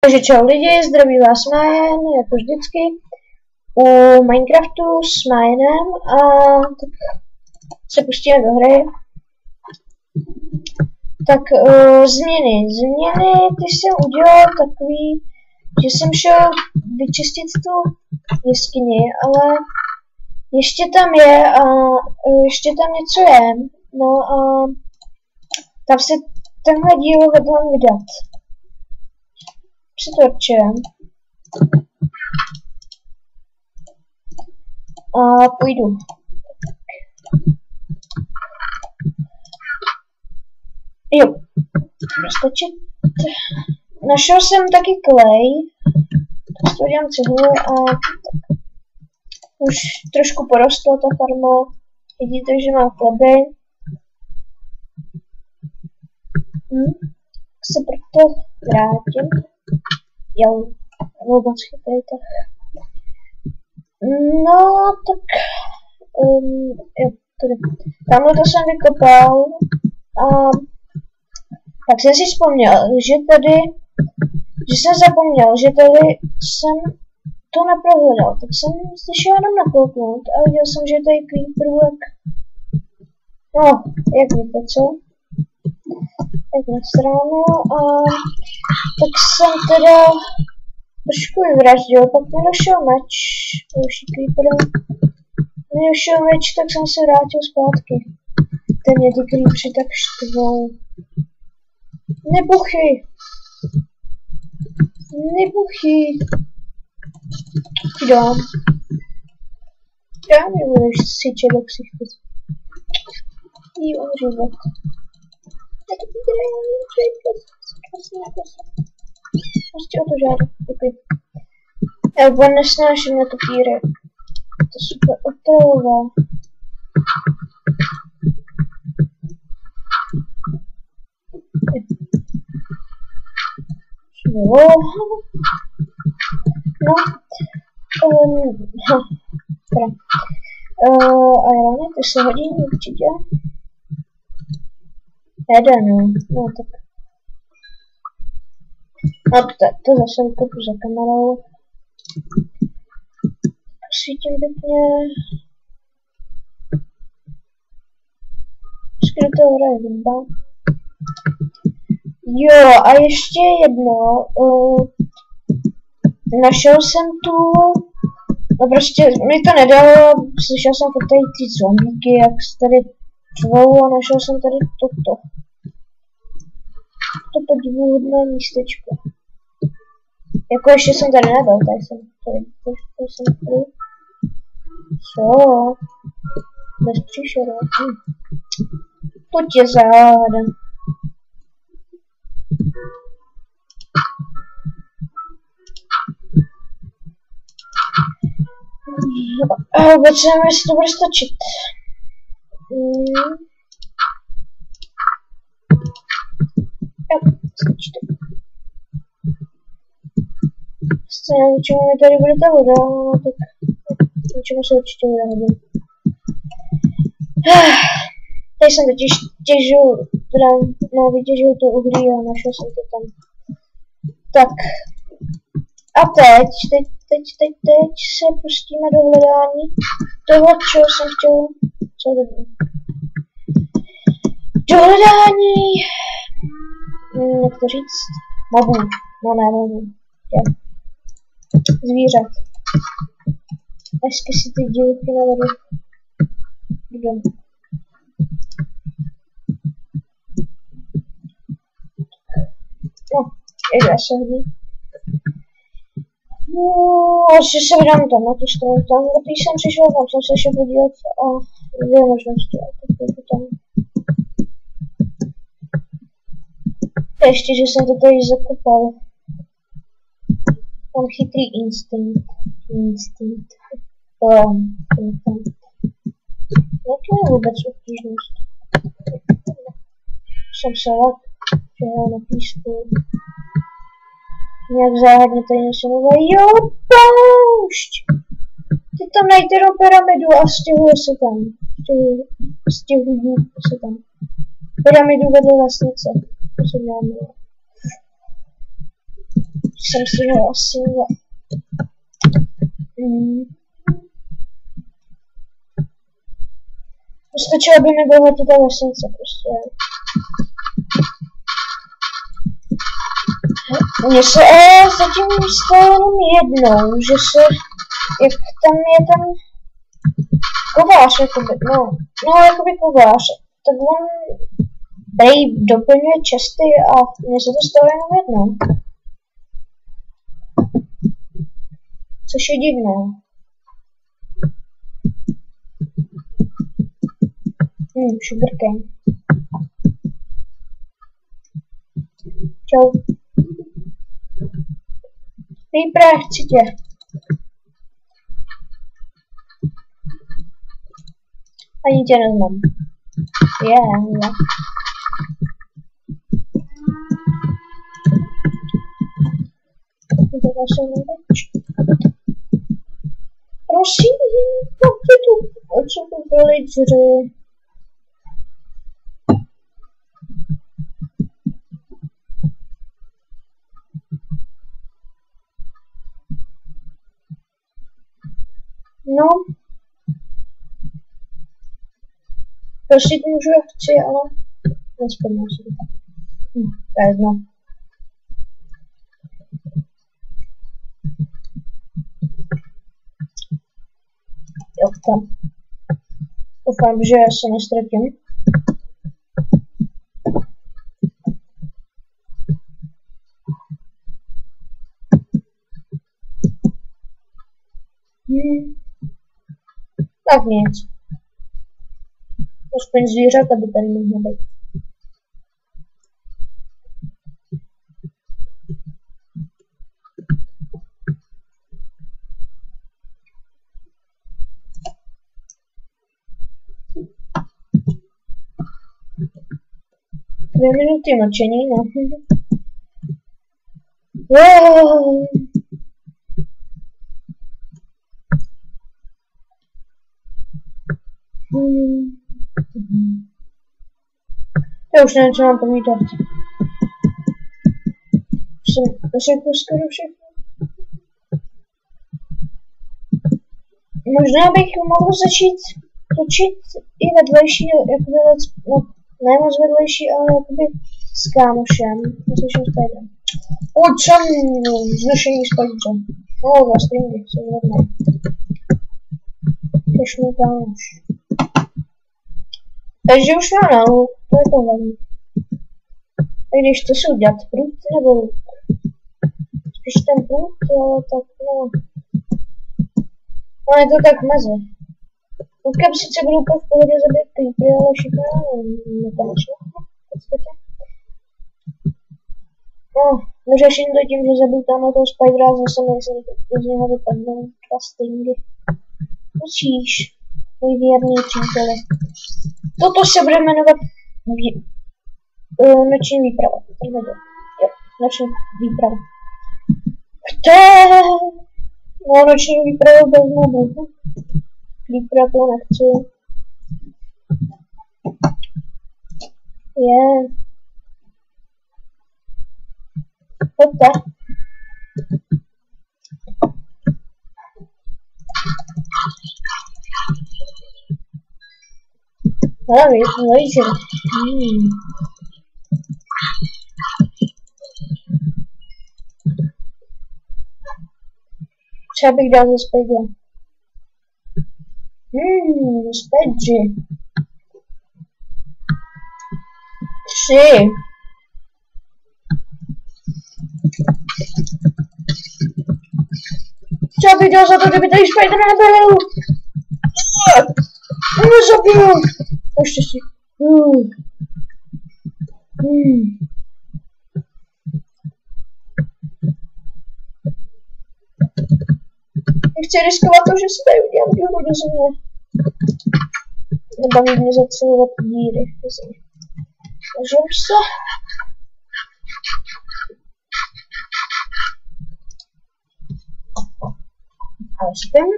Takže čau lidi, zdraví vás Majen, jako vždycky, u Minecraftu s Majenem a tak se pustíme do hry. Tak změny, ty jsem udělal takový, že jsem šel vyčistit tu jeskyni, ale ještě tam je a ještě tam něco je, no a tam se tenhle díl hodlám vydat. Přitvrčem. A půjdu. Jo, bude stačit. Našel jsem taky klej, tak to udělám cihlu a tak. Už trošku porostla ta farma, vidíte, že má chleby. Tak se proto vrátím. Jo, vůbec chytrý tak. No, tak jo, tady. Tamhle to jsem vykopal a tak jsem si vzpomněl, že jsem zapomněl, že tady jsem to neprohledal, tak jsem si šel jenom nakouknout a viděl jsem, že tady creeperů no, jak víte co? Tak na stranu a tak jsem teda trošku vyvraždil, pak mi došel meč, další creeperů. Mi došel meč, tak jsem se vrátil zpátky. Ten mě ty creepery tak štvou. Nebuchy! Nebuchy! Ty dám. Já mi budeš syčet do ksichtu. Jí umřívat. Prostě o to žádám. Děkuji. Já vůbec nesnáším na topíry. To je super otravové. No. Teda. Irony, ty se hodí určitě. Jeden, no tak. No to zase vykopu za kamerou. Svítím pěkně. Skrytá hra je hudba. Jo, a ještě jedno. Našel jsem tu. No prostě mi to nedalo. Slyšel jsem fakt tady ty zombíky, jak se tady tvou a našel jsem tady toto. To podivuhodné místečko. Jako ještě jsem tady nebyl, tady jsem tady. Co? Bez příšeru. Pojď je záhada. A vůbec nevím, jestli to bude stačit. Jo, stačí to. Něčemu mi tady bude ta voda, no tak něčemu se určitě bude hodit. Tady jsem totiž těžil, teda vytěžil to uhlí a našel jsem to tam. Tak. A teď se pustíme do hledání toho, čeho jsem chtěl, co dobrý. Do hledání, jak to říct, mobů, no ne mobů, zvířat. Hezky si ty dílky navedu. Jdem. No, jde se hodně. No, asi se vydám tam na tu stranu, tam, když jsem přišel, tam jsem se šel podívat a dvě možnosti, a tak je to tam. Ještě, že jsem to tady zakopal. Mám chytrý instinkt. Jak je vůbec obtížnost? Jsem se lak, že na písku. Nějak záhadně tady něco nové. Jo, poušť! Ty tam najděrou pyramidu a stěhuje se tam. Stěhují se tam. Pyramidu vedle vesnice. To se dělá. jsem si ho asi stačilo, aby mi byla ta vesnice prostě. Mně se zatím stalo jenom jednou, že se, jak tam je ten kovář, jakoby, jakoby kovář, tak on doplňuje česty a mně se to stalo jenom jednou. Což je divné. Sugarcane. Čau. Reaper, chci tě. Ani tě neznám. Yeah. Prosím, pojďte tu. O co tu villagery? No. Prosit můžu, jak chci, ale nespomínám si to. To je jedno. Jo, tam. Doufám, že se nestratím. Tak nic. Aspoň zvířata by tady mohlo být. Dvě minuty mlčení, no. Wow. Já už nevím, co mám pomítat. Jsem řekl skoro všechno. Možná bych mohl začít točit i vedlejší, jakoby, no, ne moc vedlejší, ale jakoby s kámošem. Slyším Spiderem. Pojď sem, vznešení Spiderem. No, vlastně, jsem hodný. Tež můj kámoš. Takže už mám na luk, to je to hlavní. A když to si udělat prut nebo luk? Spíš ten prut, tak no. No je to tak meze. Lukem sice budu úplně v pohodě zabít creepy, ale všechno nekonečně v podstatě. No, vyřeším to tím, že zabiju tam toho Spidera a zase z něho vypadnou dva stingy. Musíš, můj věrný příteli. Toto se bude jmenovat noční výprava. Jo, noční výprava. No, noční výprava bez mobu. Výprava to nechci. Pojďte. Ale víš, třeba bych dal ze Spidera. Spidži. 3. Třeba bych dal za to, kdyby tady Spider nebyl. Nezabiju. Ještě si. Nechci riskovat to, že si tady udělám díru do země. Nebaví mě zacelovat díry do země. Takže už se. Ale spím.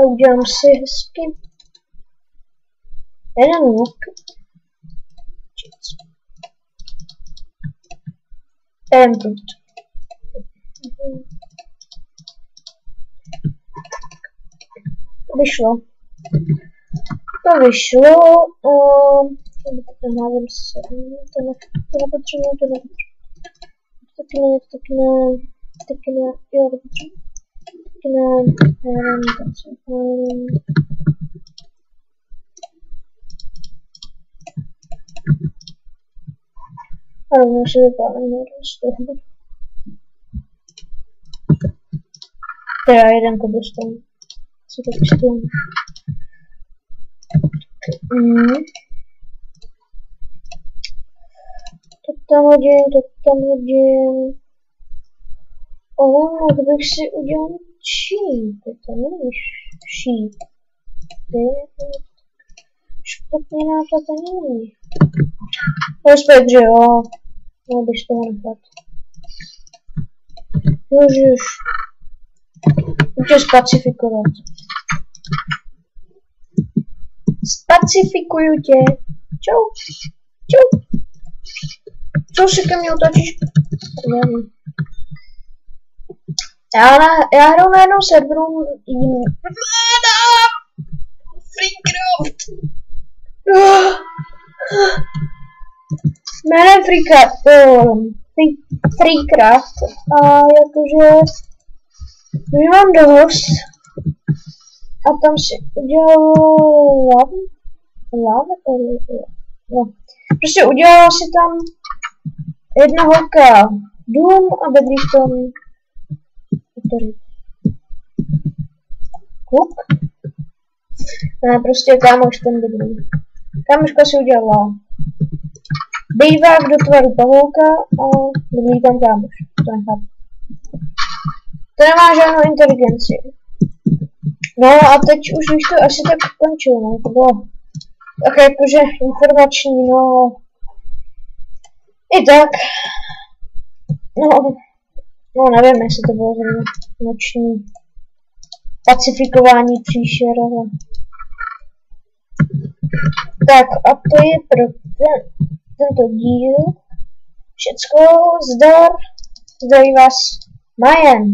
a udělám si hezky jeden luk. Jeden prut. To vyšlo. To vyšlo. To nepotřebuji. Taky ne, jo, to potřebuji. Taky ne, ale může vypadat z toho. Teda jeden cobblestone. Co to pistol? To tam hodím. To bych si udělal sheep. To není sheep. Špatný nápad to není. Respekt, že jo. Měl bych toho nechat. Můžeš. Můžu spacifikovat. Spacifikuju tě. Čau. Čau. Co si ke mně otočíš? Nevím. Já hraju na jednom serveru Freecraft. Jménem Freecraft a jakože mám dost a tam si udělal no. Prostě udělala si tam jedna holka dům a bydlí v tom kluk. Ne, prostě kámoš ten bydlí. Kámoška si udělala bejvák do tvaru pavouka a bydlí tam kámoš. To nechápu. To nemá žádnou inteligenci. No a teď už bych to asi tak končil, no. To bylo tak jakože informační, no. I tak. No nevím, jestli to bylo zrovna noční pacifikování příšer, ale... Tak a to je pro tento díl všecko. Zdar. Zdraví vás Majen.